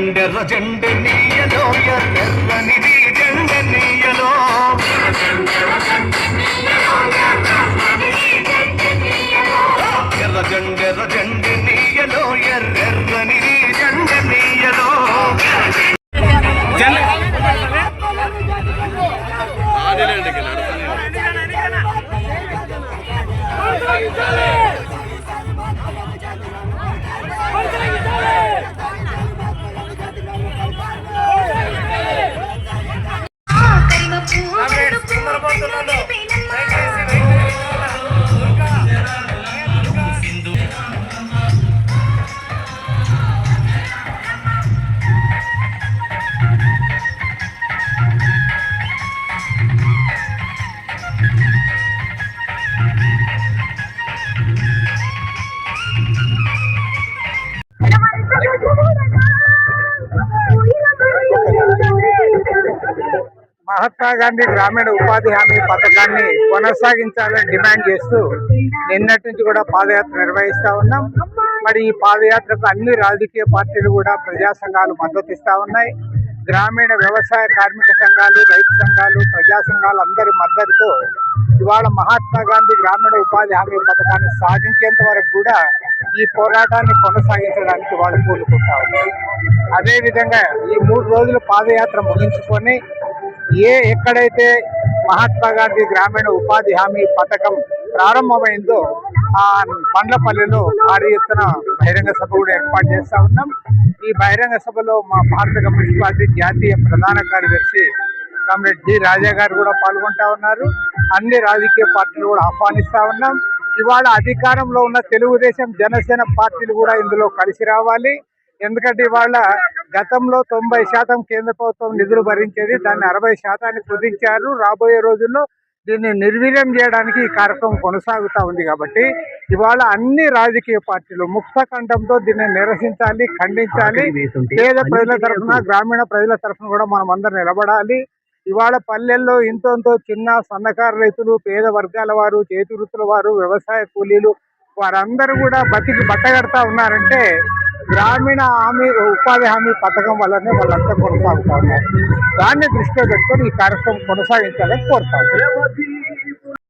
జెండెర్ర జెండెనీయలో ఎర్రనిది జెండెనీయలో ఎర్ర జెండెర్ర జెండెనీయలో ఎర్రనిది జెండెనీయలో మహాత్మా గాంధీ గ్రామీణ ఉపాధి హామీ పథకాన్ని కొనసాగించాలని డిమాండ్ చేస్తూ నిన్నటి నుంచి కూడా పాదయాత్ర నిర్వహిస్తా ఉన్నాం. మరి ఈ పాదయాత్రకు అన్ని రాజకీయ పార్టీలు కూడా ప్రజా సంఘాలు మద్దతు ఇస్తా ఉన్నాయి. గ్రామీణ వ్యవసాయ కార్మిక సంఘాలు, రైతు సంఘాలు, ప్రజా సంఘాలు అందరి మద్దతుతో ఇవాళ మహాత్మా గాంధీ గ్రామీణ ఉపాధి హామీ పథకాన్ని సాధించేంత వరకు కూడా ఈ పోరాటాన్ని కొనసాగించడానికి వాళ్ళు పూనుకుంటా ఉన్నారు. అదేవిధంగా ఈ 3 రోజుల పాదయాత్ర ముగించుకొని ఎక్కడైతే మహాత్మా గాంధీ గ్రామీణ ఉపాధి హామీ పథకం ప్రారంభమైందో ఆ పండ్లపల్లిలో భారీ ఎత్తున బహిరంగ సభ కూడా ఏర్పాటు చేస్తా ఉన్నాం. ఈ బహిరంగ సభలో మా భారత కమ్యూనిస్ట్ పార్టీ జాతీయ ప్రధాన కార్యదర్శి కామ్రేడ్ డి రాజా గారు కూడా పాల్గొంటా ఉన్నారు. అన్ని రాజకీయ పార్టీలు కూడా ఆహ్వానిస్తా ఉన్నాం. ఇవాళ అధికారంలో ఉన్న తెలుగుదేశం, జనసేన పార్టీలు కూడా ఇందులో కలిసి రావాలి. ఎందుకంటే ఇవాళ గతంలో 90% కేంద్ర ప్రభుత్వం నిధులు భరించేది, దాన్ని 60% కుదించారు. రాబోయే రోజుల్లో దీన్ని నిర్వీర్యం చేయడానికి ఈ కార్యక్రమం కొనసాగుతూ ఉంది. కాబట్టి ఇవాళ అన్ని రాజకీయ పార్టీలు ముక్త కంఠంతో దీన్ని నిరసించాలి, ఖండించాలి. పేద ప్రజల తరఫున, గ్రామీణ ప్రజల తరఫున కూడా మనం అందరం నిలబడాలి. ఇవాళ పల్లెల్లో ఇంతో చిన్న సన్నకారు రైతులు, పేద వర్గాల వారు, చేతి వృత్తుల వారు, వ్యవసాయ కూలీలు వారందరూ కూడా బతికి బట్టగడతా ఉన్నారంటే గ్రామీణ ఉపాధి హామీ పథకం వల్లనే వాళ్ళంతా కొనసాగుతా ఉన్నారు. దాన్ని దృష్టిలో పెట్టుకొని ఈ కార్యక్రమం కొనసాగించాలని కోరుతారు.